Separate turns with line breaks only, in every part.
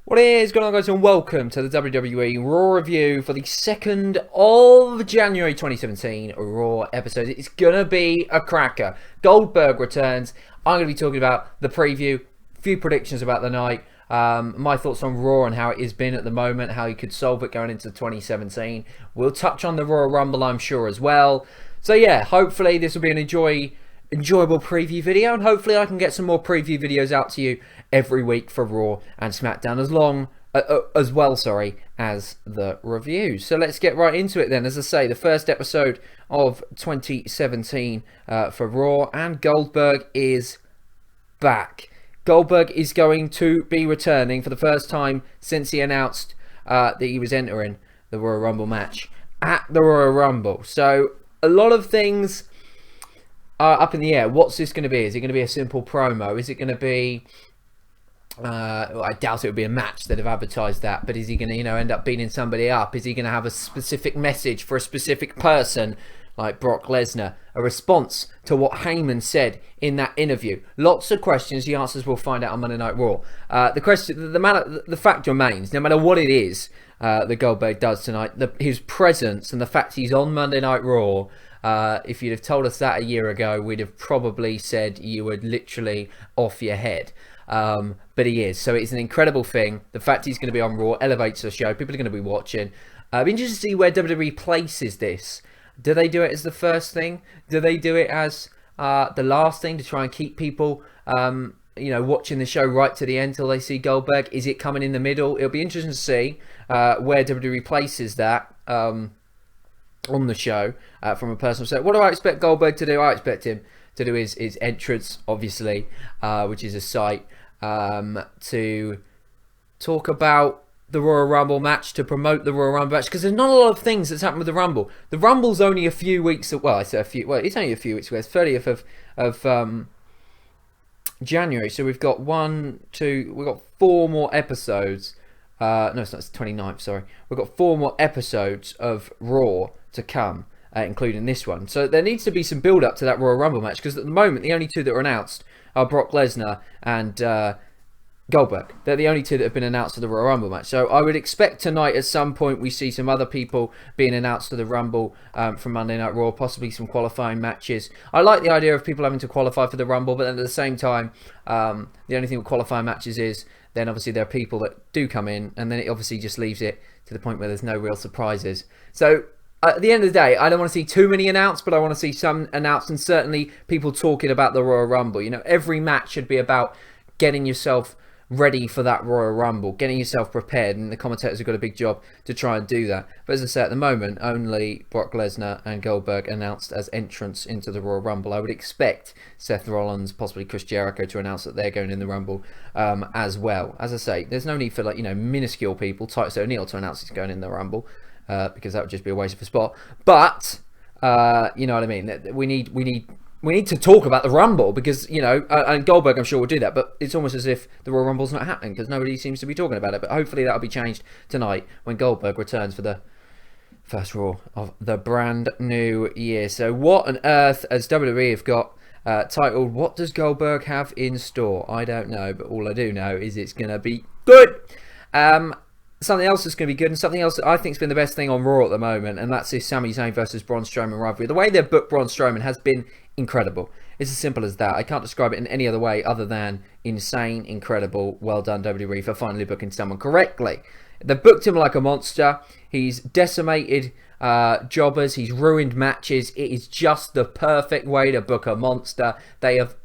What is going on, guys, and welcome to the WWE Raw Review for the 2nd of January 2017 Raw episode. It's going to be a cracker. Goldberg returns. I'm going to be talking about the preview, a few predictions about the night, my thoughts on Raw and how it has been at the moment, how you could solve it going into 2017. We'll touch on the Royal Rumble, I'm sure, as well. So yeah, hopefully this will be an enjoyable preview video, and hopefully I can get some more preview videos out to you every week for Raw and SmackDown as well as the reviews. So let's get right into it then. As I say, the first episode of 2017 for Raw, and Goldberg is back. Goldberg is going to be returning for the first time since he announced that he was entering the Royal Rumble match at the Royal Rumble. So a lot of things up in the air. What's this going to be? Is it going to be a simple promo? Is it going to be I doubt it would be a match that have advertised that, but is he going to end up beating somebody up? Is he going to have a specific message for a specific person like Brock Lesnar, a response to what Heyman said in that interview? Lots of questions. The answers we'll find out on Monday Night Raw. The fact remains, no matter what it is that Goldberg does tonight, his presence and the fact he's on Monday Night Raw, if you'd have told us that a year ago, we'd have probably said you were literally off your head. But he is, so it's an incredible thing. The fact he's going to be on Raw elevates the show. People are going to be watching. I'd be interested to see where WWE places this. Do they do it as the first thing? Do they do it as the last thing to try and keep people watching the show right to the end till they see Goldberg? Is it coming in the middle? It'll be interesting to see where WWE places that on the show from a personal set. What do I expect Goldberg to do? I expect him to do his entrance, obviously, which is a sight, to talk about the Royal Rumble match, to promote the Royal Rumble match, because there's not a lot of things that's happened with the Rumble. The Rumble's only a few weeks, it's only a few weeks away. It's 30th of January, so we've got 4 more episodes. No, it's not, it's 29th, sorry. We've got 4 more episodes of Raw to come, including this one. So there needs to be some build up to that Royal Rumble match, because at the moment the only two that are announced are Brock Lesnar and Goldberg. They're the only two that have been announced to the Royal Rumble match. So I would expect tonight at some point we see some other people being announced to the Rumble from Monday Night Raw, possibly some qualifying matches. I like the idea of people having to qualify for the Rumble, but then at the same time, the only thing with qualifying matches is then obviously there are people that do come in, and then it obviously just leaves it to the point where there's no real surprises. So at the end of the day, I don't want to see too many announced, but I want to see some announced, and certainly people talking about the Royal Rumble. Every match should be about getting yourself ready for that Royal Rumble, getting yourself prepared, and the commentators have got a big job to try and do that. But as I say, at the moment, only Brock Lesnar and Goldberg announced as entrants into the Royal Rumble. I would expect Seth Rollins, possibly Chris Jericho, to announce that they're going in the Rumble as well. As I say, there's no need for minuscule people, Titus O'Neil, to announce he's going in the Rumble, because that would just be a waste of a spot. But you know what I mean. We need to talk about the Rumble, because, and Goldberg I'm sure will do that, but it's almost as if the Royal Rumble's not happening because nobody seems to be talking about it. But hopefully that'll be changed tonight when Goldberg returns for the first Raw of the brand new year. So what on earth has WWE have got titled, What Does Goldberg Have in Store? I don't know, but all I do know is it's going to be good. Something else that's going to be good, and something else that I think has been the best thing on Raw at the moment, and that's this Sami Zayn versus Braun Strowman rivalry. The way they've booked Braun Strowman has been incredible. It's as simple as that. I can't describe it in any other way other than insane, incredible. Well done, WWE, for finally booking someone correctly. They've booked him like a monster. He's decimated jobbers. He's ruined matches. It is just the perfect way to book a monster. They have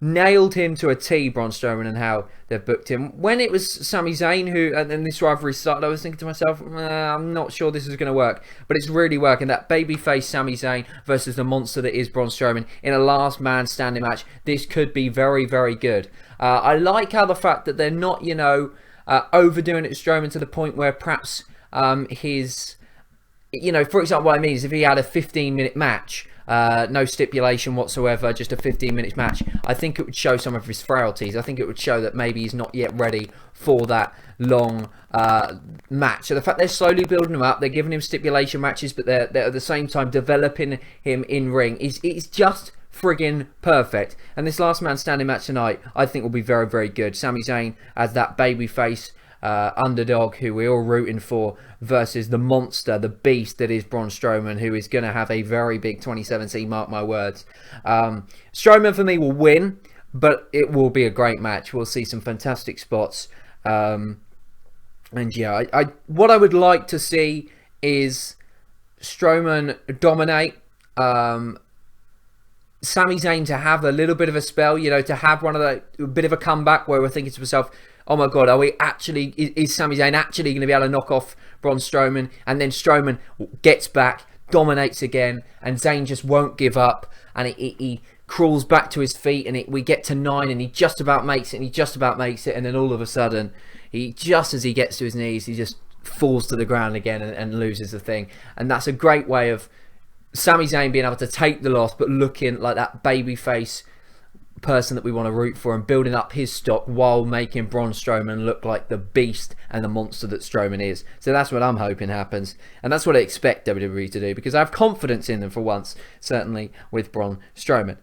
nailed him to a T, Braun Strowman, and how they've booked him. When it was Sami Zayn and then this rivalry started, I was thinking to myself, I'm not sure this is going to work, but it's really working. That babyface Sami Zayn versus the monster that is Braun Strowman in a last man standing match. This could be very, very good. I like how the fact that they're not, overdoing it to Strowman to the point where perhaps his, for example, what I mean is if he had a 15-minute match, no stipulation whatsoever, just a 15-minute match, I think it would show some of his frailties. I think it would show that maybe he's not yet ready for that long match. So the fact they're slowly building him up, they're giving him stipulation matches, but they're at the same time developing him in ring, is just friggin' perfect. And this last man standing match tonight, I think will be very, very good. Sami Zayn as that babyface underdog who we're all rooting for versus the monster, the beast that is Braun Strowman, who is going to have a very big 2017, mark my words. Strowman for me will win, but it will be a great match. We'll see some fantastic spots. And yeah, what I would like to see is Strowman dominate. Sami Zayn to have a little bit of a spell, to have one of the bit of a comeback where we're thinking to ourselves, oh my god, is Sami Zayn actually going to be able to knock off Braun Strowman? And then Strowman gets back, dominates again, and Zayn just won't give up, and he crawls back to his feet, and we get to 9, and he just about makes it, and then all of a sudden, just as he gets to his knees, he just falls to the ground again and loses the thing. And that's a great way of Sami Zayn being able to take the loss, but looking like that babyface person that we want to root for, and building up his stock while making Braun Strowman look like the beast and the monster that Strowman is. So that's what I'm hoping happens, and that's what I expect WWE to do, because I have confidence in them for once, certainly with Braun Strowman.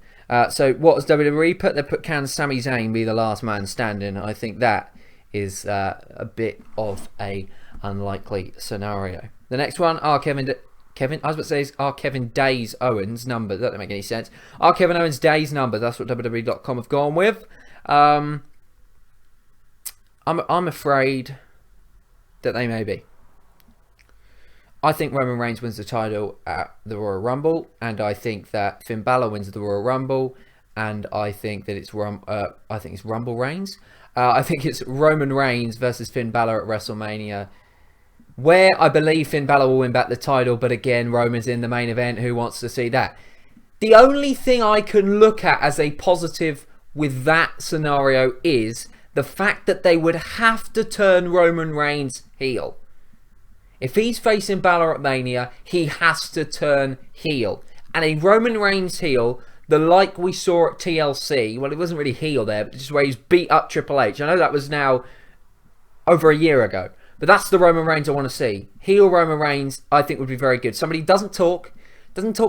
So what has WWE put? They put, can Sami Zayn be the last man standing? I think that is a bit of a unlikely scenario. The next one, Kevin Day's Owens number. That doesn't make any sense. Kevin Owens Day's number. That's what WWE.com have gone with. I'm afraid that they may be. I think Roman Reigns wins the title at the Royal Rumble, and I think that Finn Balor wins the Royal Rumble, and I think that it's Rumble Reigns. I think it's Roman Reigns versus Finn Balor at WrestleMania, where I believe Finn Balor will win back the title, but again, Roman's in the main event. Who wants to see that? The only thing I can look at as a positive with that scenario is the fact that they would have to turn Roman Reigns heel. If he's facing Balor at Mania, he has to turn heel. And a Roman Reigns heel, the like we saw at TLC, well, it wasn't really heel there, but just where he's beat up Triple H. I know that was now over a year ago. But that's the Roman Reigns I want to see. Heel Roman Reigns, I think, would be very good. Somebody who doesn't talk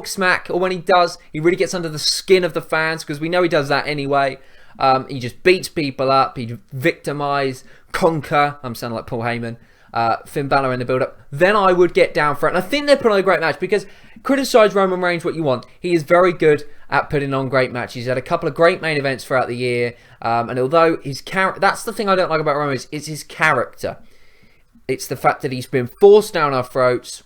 smack, or when he does, he really gets under the skin of the fans, because we know he does that anyway. He just beats people up, he victimise, conquer. I'm sounding like Paul Heyman. Finn Balor in the build-up. Then I would get down for it. And I think they put on a great match, because criticise Roman Reigns what you want. He is very good at putting on great matches. He's had a couple of great main events throughout the year. And although his character, that's the thing I don't like about Roman, is his character. It's the fact that he's been forced down our throats,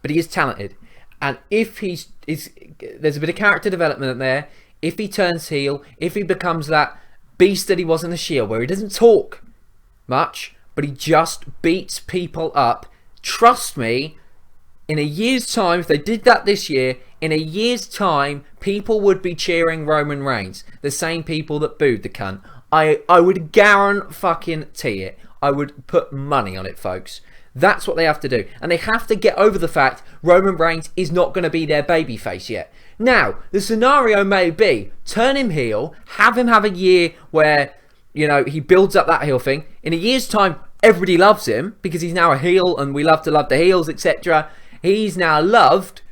but he is talented. And if there's a bit of character development there. If he turns heel, if he becomes that beast that he was in the Shield, where he doesn't talk much, but he just beats people up, trust me, in a year's time, if they did that this year, in a year's time, people would be cheering Roman Reigns. The same people that booed the cunt. I would guarantee it. I would put money on it, folks. That's what they have to do. And they have to get over the fact Roman Reigns is not going to be their babyface yet. Now, the scenario may be, turn him heel, have him have a year where, he builds up that heel thing. In a year's time, everybody loves him because he's now a heel and we love to love the heels, etc. He's now loved.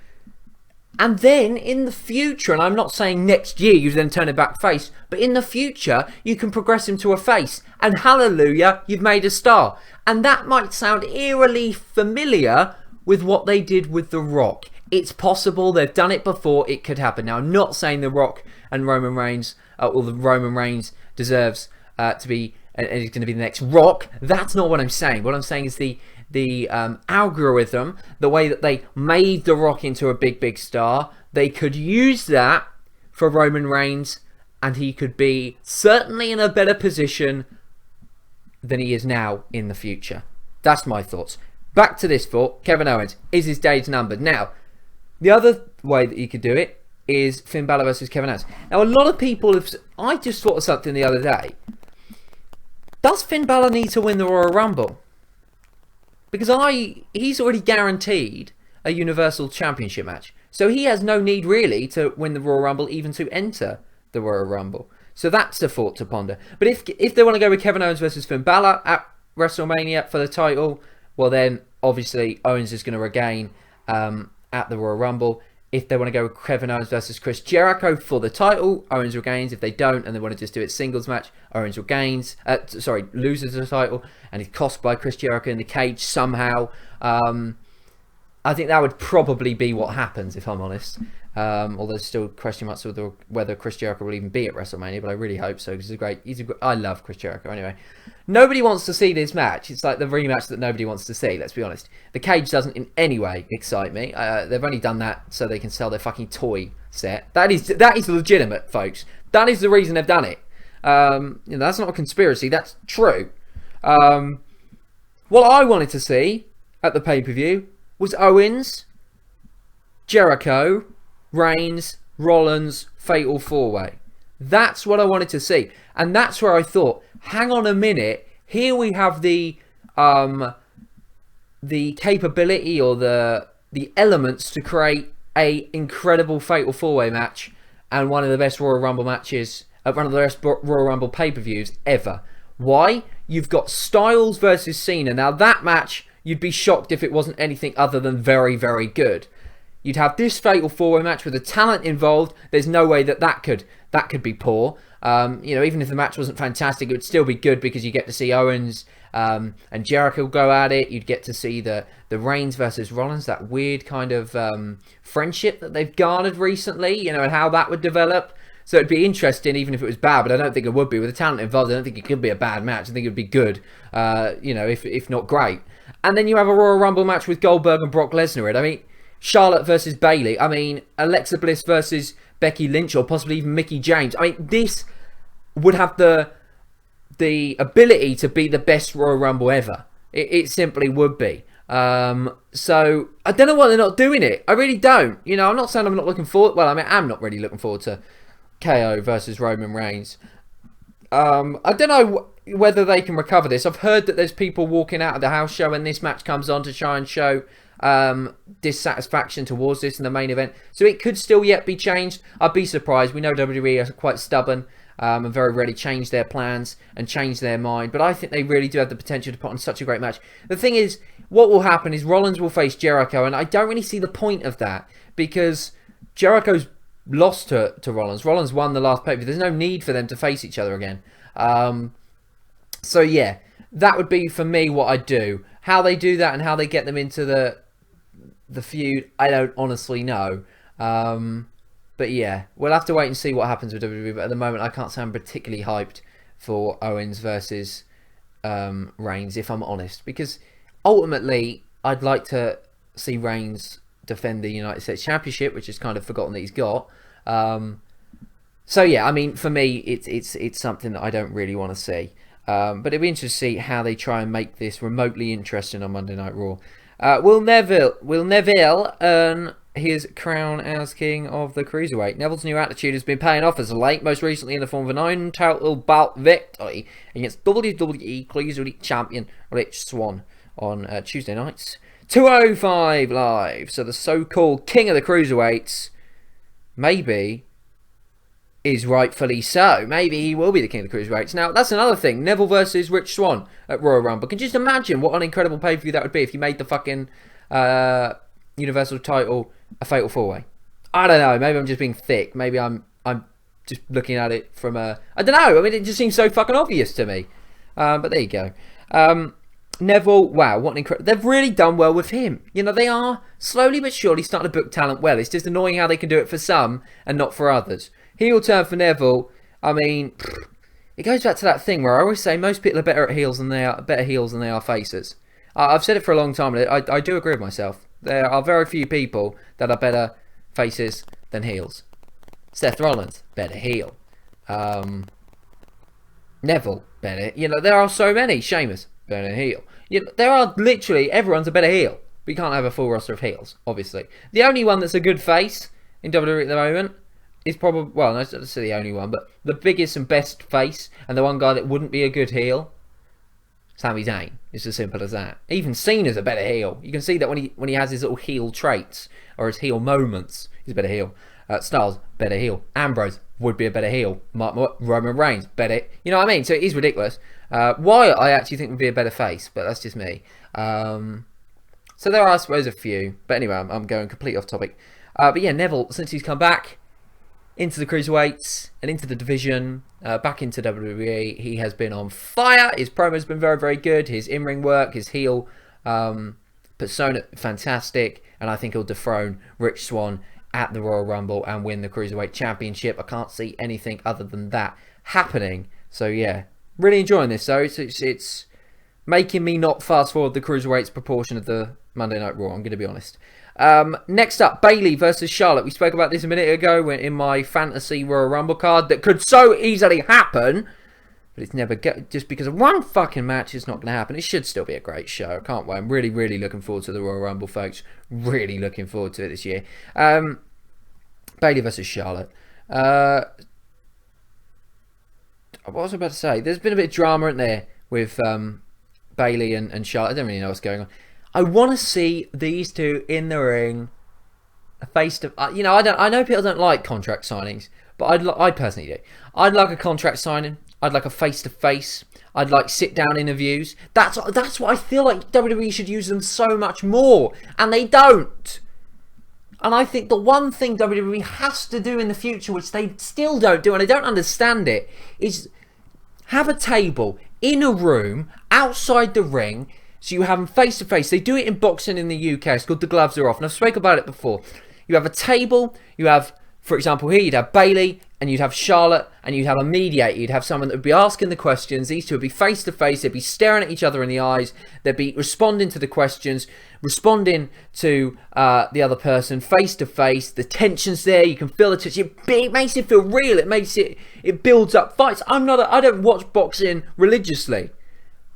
And then in the future, and I'm not saying next year you then turn it back face, but in the future you can progress him to a face, and hallelujah, you've made a star. And that might sound eerily familiar with what they did with The Rock. It's possible, they've done it before, it could happen. Now, I'm not saying The Rock and Roman Reigns, Roman Reigns deserves to be, and he's going to be the next Rock. That's not what I'm saying. What I'm saying is the algorithm, the way that they made The Rock into a big star, they could use that for Roman Reigns, and he could be certainly in a better position than he is now in the future. That's my thoughts. Back to this thought, Kevin Owens, is his days numbered? Now, the other way that you could do it is Finn Balor versus Kevin Owens. Now, a lot of people have, I just thought of something the other day. Does Finn Balor need to win the Royal Rumble? Because he's already guaranteed a Universal Championship match. So he has no need really to win the Royal Rumble, even to enter the Royal Rumble. So that's a thought to ponder. But if they want to go with Kevin Owens versus Finn Balor at WrestleMania for the title, well then obviously Owens is going to regain at the Royal Rumble. if they want to go with Kevin Owens versus Chris Jericho for the title, Owens regains. If they don't and they want to just do it singles match, Owens regains. Loses the title and is cost by Chris Jericho in the cage somehow. I think that would probably be what happens, if I'm honest. Although there's still question marks whether Chris Jericho will even be at WrestleMania, but I really hope so because I love Chris Jericho anyway. Nobody wants to see this match. It's like the rematch that nobody wants to see, let's be honest. The cage doesn't in any way excite me. They've only done that so they can sell their fucking toy set. That is legitimate, folks. That is the reason they've done it. That's not a conspiracy. That's true. What I wanted to see at the pay-per-view was Owens, Jericho, Reigns, Rollins, Fatal 4-Way. That's what I wanted to see. And that's where I thought, hang on a minute, here we have the capability or the elements to create a incredible Fatal 4-Way match and one of the best Royal Rumble matches, one of the best Royal Rumble pay-per-views ever. Why? You've got Styles versus Cena. Now that match, you'd be shocked if it wasn't anything other than very, very good. You'd have this Fatal 4-Way match with the talent involved. There's no way that could be poor. Even if the match wasn't fantastic, it would still be good because you get to see Owens and Jericho go at it. You'd get to see the Reigns versus Rollins, that weird kind of friendship that they've garnered recently, and how that would develop. So it'd be interesting, even if it was bad, but I don't think it would be. With the talent involved, I don't think it could be a bad match. I think it would be good, if not great. And then you have a Royal Rumble match with Goldberg and Brock Lesnar. I mean, Charlotte versus Bayley. I mean, Alexa Bliss versus Becky Lynch, or possibly even Mickie James. I mean, this would have the ability to be the best Royal Rumble ever. It simply would be. So I don't know why they're not doing it. I really don't. I'm not saying I'm not looking forward. Well, I mean, I'm not really looking forward to KO versus Roman Reigns. I don't know whether they can recover this. I've heard that there's people walking out of the house show when this match comes on to try and show dissatisfaction towards this in the main event. So it could still yet be changed. I'd be surprised. We know WWE are quite stubborn and very rarely change their plans and change their mind. But I think they really do have the potential to put on such a great match. The thing is, what will happen is Rollins will face Jericho, and I don't really see the point of that because Jericho's lost to Rollins. Rollins won the last pay-per-view. There's no need for them to face each other again. So yeah, that would be for me what I'd do. How they do that and how they get them into the feud, I don't honestly know. But yeah, we'll have to wait and see what happens with WWE. But at the moment, I can't say I'm particularly hyped for Owens versus Reigns, if I'm honest. Because ultimately, I'd like to see Reigns defend the United States Championship, which is kind of forgotten that he's got. So yeah, I mean, for me, it's something that I don't really want to see. But it'll be interesting to see how they try and make this remotely interesting on Monday Night Raw. Will Neville earn his crown as king of the Cruiserweight? Neville's new attitude has been paying off as of late, most recently in the form of a 9-title bout victory against WWE Cruiserweight champion Rich Swann on Tuesday nights. 205 Live. So the so-called king of the Cruiserweights maybe is rightfully so. Maybe he will be the king of the Cruiserweights. Now, that's another thing. Neville versus Rich Swann at Royal Rumble. Can you just imagine what an incredible pay-per-view that would be if you made the fucking Universal title a Fatal 4-Way? I don't know. Maybe I'm just being thick. Maybe I'm just looking at it from a... I don't know. I mean, it just seems so fucking obvious to me. But there you go. Neville, wow, what an incredible... They've really done well with him. They are slowly but surely starting to book talent well. It's just annoying how they can do it for some and not for others. Heel turn for Neville. I mean, it goes back to that thing where I always say most people are better heels than they are faces. I've said it for a long time, and I do agree with myself. There are very few people that are better faces than heels. Seth Rollins, better heel. Neville, better. There are so many. Sheamus, better heel. There are literally everyone's a better heel. But you can't have a full roster of heels, obviously. The only one that's a good face in WWE at the moment is probably, well, not to say the only one, but the biggest and best face, and the one guy that wouldn't be a good heel, Sami Zayn. It's as simple as that. Even Cena's a better heel. You can see that when he has his little heel traits or his heel moments, he's a better heel. Styles, better heel. Ambrose would be a better heel. Roman Reigns, better. You know what I mean? So it is ridiculous. Wyatt, I actually think would be a better face, but that's just me. So there are, I suppose, a few. But anyway, I'm going completely off topic. But yeah, Neville, since he's come back into the Cruiserweights and into the division, back into WWE, he has been on fire. His promo's been very, very good. His in-ring work, his heel persona, fantastic. And I think he'll dethrone Rich Swann at the Royal Rumble and win the Cruiserweight Championship. I can't see anything other than that happening. So yeah, really enjoying this. So it's making me not fast forward the Cruiserweights proportion of the Monday Night Raw, I'm going to be honest. Next up, Bayley versus Charlotte. We spoke about this a minute ago in my fantasy Royal Rumble card that could so easily happen, but it's never just because of one fucking match, it's not going to happen. It should still be a great show. I can't wait. I'm really, really looking forward to the Royal Rumble, folks. Really looking forward to it this year. Bayley versus Charlotte. What was I about to say? There's been a bit of drama in there with Bayley and Charlotte. I don't really know what's going on. I want to see these two in the ring, face to. I know people don't like contract signings, but I personally do. I'd like a contract signing. I'd like a face to face. I'd like sit down interviews. That's what I feel like WWE should use them so much more, and they don't. And I think the one thing WWE has to do in the future, which they still don't do, and I don't understand it, is have a table in a room outside the ring. So you have them face to face. They do it in boxing in the UK. It's called The Gloves Are Off. And I've spoken about it before. You have a table. You have, for example, here you'd have Bayley and you'd have Charlotte and you'd have a mediator. You'd have someone that would be asking the questions. These two would be face to face. They'd be staring at each other in the eyes. They'd be responding to the questions, responding to the other person face to face. The tension's there. You can feel the tension. It makes it feel real. It builds up fights. I don't watch boxing religiously.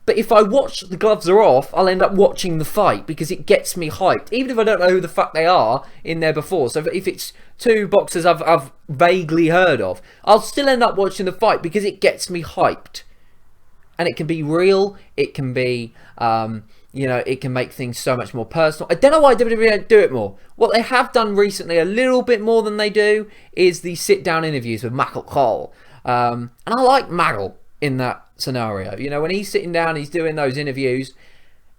But if I watch The Gloves Are Off, I'll end up watching the fight because it gets me hyped. Even if I don't know who the fuck they are in there before. So if it's two boxers I've vaguely heard of, I'll still end up watching the fight because it gets me hyped. And it can be real. It can be, it can make things so much more personal. I don't know why WWE don't do it more. What they have done recently, a little bit more than they do, is the sit-down interviews with Michael Cole. And I like Michael in that scenario. When he's sitting down, he's doing those interviews,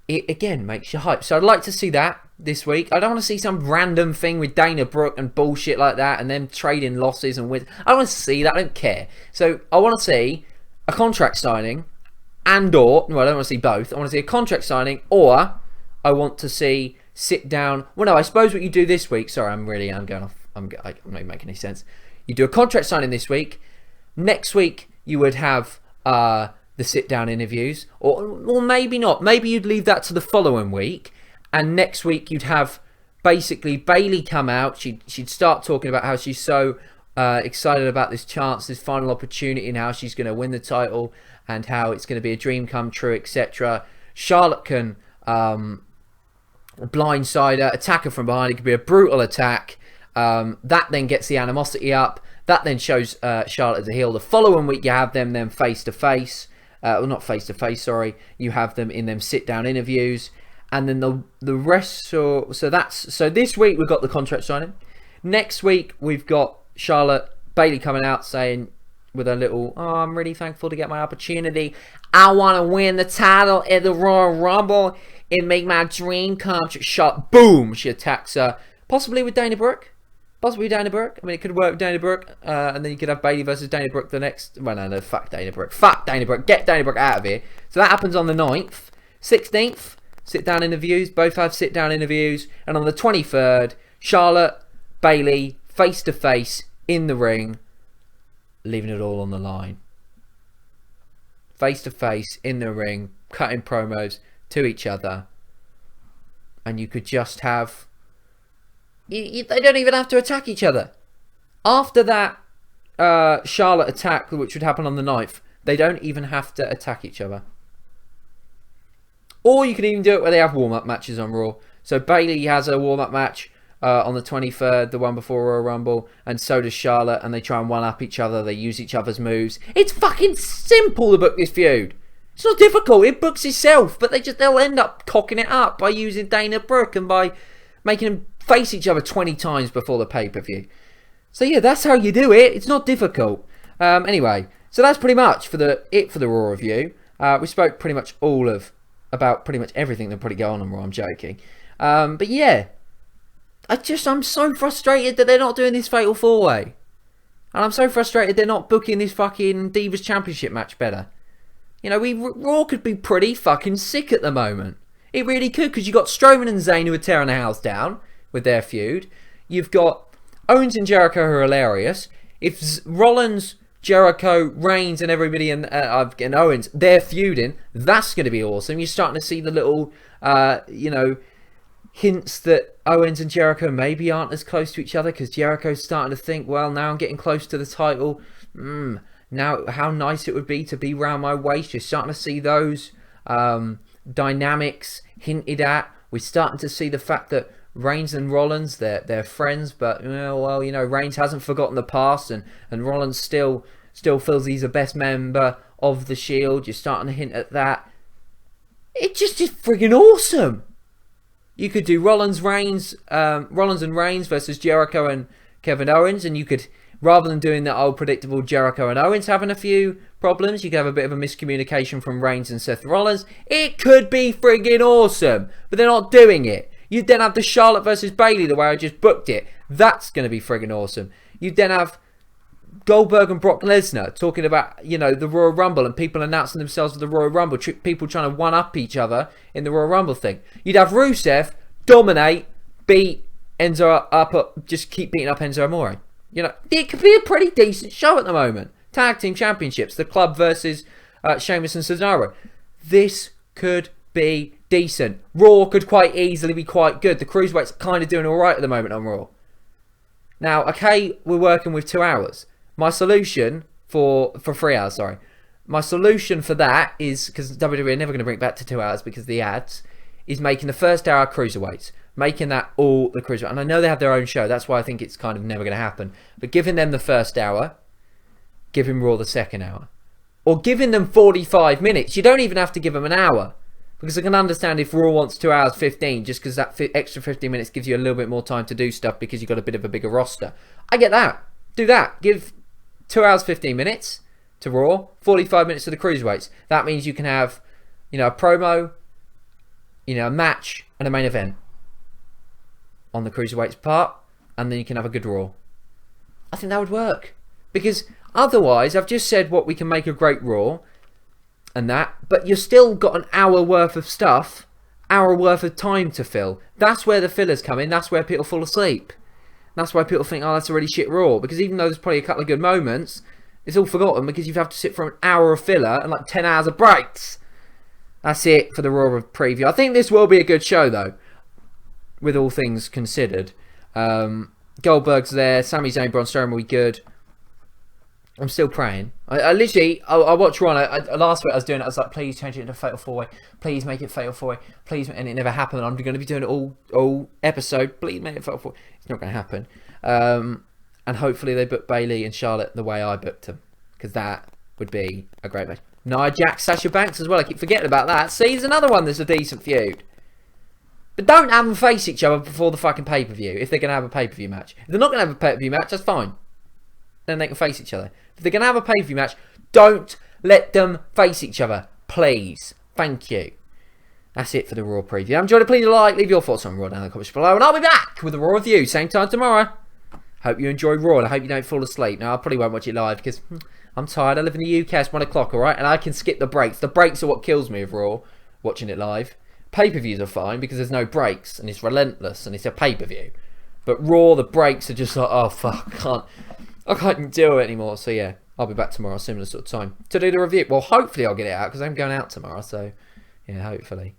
it again makes you hype. So I'd like to see that this week. I don't want to see some random thing with Dana Brooke and bullshit like that and them trading losses and wins. I don't want to see that. I don't care. So I want to see a contract signing I don't want to see both. I want to see a contract signing, or I want to see sit down. Well, no, I suppose what you do this week, sorry, I'm going off. I'm not even making any sense. You do a contract signing this week. Next week you would have the sit-down interviews, or maybe not. Maybe you'd leave that to the following week, and next week you'd have basically Bayley come out. She'd start talking about how she's so excited about this chance, this final opportunity, and how she's going to win the title, and how it's going to be a dream come true, etc. Charlotte can blindside her, attack her from behind. It could be a brutal attack. That then gets the animosity up. That then shows Charlotte as a heel. The following week, you have them face to face. Well, not face to face, sorry. You have them in them sit down interviews. And then the rest. So this week, we've got the contract signing. Next week, we've got Bayley coming out saying with a little, I'm really thankful to get my opportunity. I want to win the title at the Royal Rumble and make my dream come true. Boom! She attacks her. Possibly with Dana Brooke. I mean, it could work with Dana Brooke, and then you could have Bayley versus Dana Brooke the next. Well, no, fuck Dana Brooke. Fuck Dana Brooke. Get Dana Brooke out of here. So that happens on the 9th. 16th, sit-down interviews. Both have sit-down interviews. And on the 23rd, Charlotte, Bayley, face-to-face, in the ring, leaving it all on the line. Face-to-face, in the ring, cutting promos to each other. And you could just have... They don't even have to attack each other. After that Charlotte attack, which would happen on the 9th, they don't even have to attack each other. Or you can even do it where they have warm-up matches on Raw. So Bayley has a warm-up match on the 23rd, the one before Royal Rumble, and so does Charlotte, and they try and one-up each other. They use each other's moves. It's fucking simple to book this feud. It's not difficult. It books itself, but they'll end up cocking it up by using Dana Brooke and by making them face each other 20 times before the pay-per-view. So yeah, that's how you do it. It's not difficult. Anyway, so that's pretty much for the Raw review. We spoke pretty much about pretty much everything that probably go on Raw. I'm joking. But yeah, I'm so frustrated that they're not doing this Fatal 4-Way. And I'm so frustrated they're not booking this fucking Divas Championship match better. You know, Raw could be pretty fucking sick at the moment. It really could, because you've got Strowman and Zayn who are tearing the house down with their feud. You've got Owens and Jericho who are hilarious. If Rollins, Jericho, Reigns and everybody and Owens, they're feuding, that's going to be awesome. You're starting to see the little, hints that Owens and Jericho maybe aren't as close to each other, because Jericho's starting to think, well, now I'm getting close to the title. Now, how nice it would be to be round my waist. You're starting to see those dynamics hinted at. We're starting to see the fact that Reigns and Rollins, they're friends, but Reigns hasn't forgotten the past, and Rollins still feels he's the best member of the Shield. You're starting to hint at that. It just is friggin' awesome. You could do Rollins and Reigns versus Jericho and Kevin Owens, and you could, rather than doing that old predictable Jericho and Owens having a few problems, you could have a bit of a miscommunication from Reigns and Seth Rollins. It could be friggin' awesome, but they're not doing it. You'd then have the Charlotte versus Bayley the way I just booked it. That's going to be friggin' awesome. You'd then have Goldberg and Brock Lesnar talking about, the Royal Rumble, and people announcing themselves for the Royal Rumble. People trying to one-up each other in the Royal Rumble thing. You'd have Rusev dominate, beat Enzo up, just keep beating up Enzo Amore. It could be a pretty decent show at the moment. Tag Team Championships, the Club versus Sheamus and Cesaro. This could be decent. Raw could quite easily be quite good. The Cruiserweight's kind of doing alright at the moment on Raw. Now, okay, we're working with 2 hours. My solution for 3 hours, sorry. My solution for that is, because WWE are never going to bring it back to 2 hours because of the ads, is making the first hour Cruiserweights. Making that all the Cruiserweights. And I know they have their own show, that's why I think it's kind of never going to happen. But giving them the first hour, giving Raw the second hour. Or giving them 45 minutes. You don't even have to give them an hour. Because I can understand if Raw wants 2 hours 15, just because that extra 15 minutes gives you a little bit more time to do stuff because you've got a bit of a bigger roster. I get that. Do that. Give 2 hours 15 minutes to Raw, 45 minutes to the Cruiserweights. That means you can have, a promo, a match, and a main event on the Cruiserweights part, and then you can have a good Raw. I think that would work. Because otherwise, I've just said what we can make a great Raw, and that, but you've still got an hour worth of stuff, hour worth of time to fill. That's where the fillers come in. That's where people fall asleep. That's why people think, oh, that's a really shit Raw. Because even though there's probably a couple of good moments, it's all forgotten because you have to sit for an hour of filler and like 10 hours of breaks. That's it for the Raw preview. I think this will be a good show, though, with all things considered. Goldberg's there. Sami Zayn, Braun Strowman will be good. I'm still praying. I watched Raw. Last week I was doing it. I was like, please change it into Fatal 4-Way. Please make it Fatal 4-Way. Please, and it never happened. I'm going to be doing it all episode. Please make it Fatal 4-Way. It's not going to happen. And hopefully they book Bayley and Charlotte the way I booked them, because that would be a great match. Nia Jax, Sasha Banks as well. I keep forgetting about that. See, there's another one that's a decent feud. But don't have them face each other before the fucking pay-per-view if they're going to have a pay-per-view match. If they're not going to have a pay-per-view match, that's fine. Then they can face each other. If they're going to have a pay-per-view match, don't let them face each other. Please. Thank you. That's it for the Raw preview. I'm enjoyed it. Please like, leave your thoughts on Raw down in the comments below. And I'll be back with a Raw review. Same time tomorrow. Hope you enjoy Raw and I hope you don't fall asleep. Now, I probably won't watch it live because I'm tired. I live in the UK. It's 1 o'clock, alright? And I can skip the breaks. The breaks are what kills me with Raw, watching it live. Pay-per-views are fine because there's no breaks and it's relentless and it's a pay-per-view. But Raw, the breaks are just like, oh, fuck, I can't do it anymore. So, yeah, I'll be back tomorrow, similar sort of time, to do the review. Well, hopefully I'll get it out because I'm going out tomorrow. So, yeah, hopefully.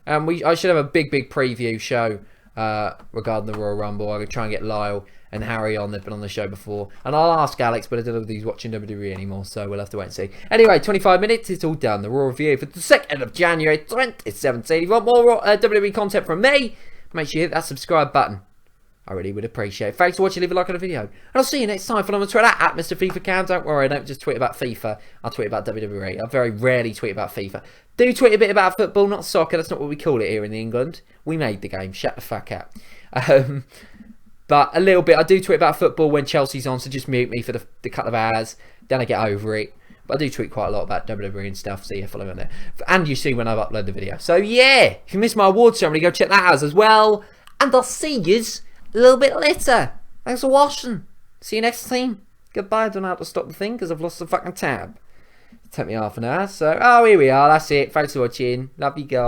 I should have a big preview show regarding the Royal Rumble. I'm going to try and get Lyle and Harry on. They've been on the show before. And I'll ask Alex, but I don't know if he's watching WWE anymore, so we'll have to wait and see. Anyway, 25 minutes, it's all done. The Raw review for the 2nd of January 2017. If you want more WWE content from me, make sure you hit that subscribe button. I really would appreciate it. Thanks for watching. Leave a like on the video. And I'll see you next time. Follow me on Twitter at Mr. FIFA Cam. Don't worry, I don't just tweet about FIFA. I'll tweet about WWE. I very rarely tweet about FIFA. Do tweet a bit about football, not soccer. That's not what we call it here in England. We made the game. Shut the fuck up. But a little bit. I do tweet about football when Chelsea's on, so just mute me for the couple of hours. Then I get over it. But I do tweet quite a lot about WWE and stuff, so yeah, follow me on there. And you see when I've uploaded the video. So yeah, if you missed my awards ceremony, go check that out as well. and I'll see yous a little bit later. Thanks for watching. See you next time. Goodbye. I don't know how to stop the thing because I've lost the fucking tab. It took me half an hour. So, oh, here we are. That's it. Thanks for watching. Love you guys.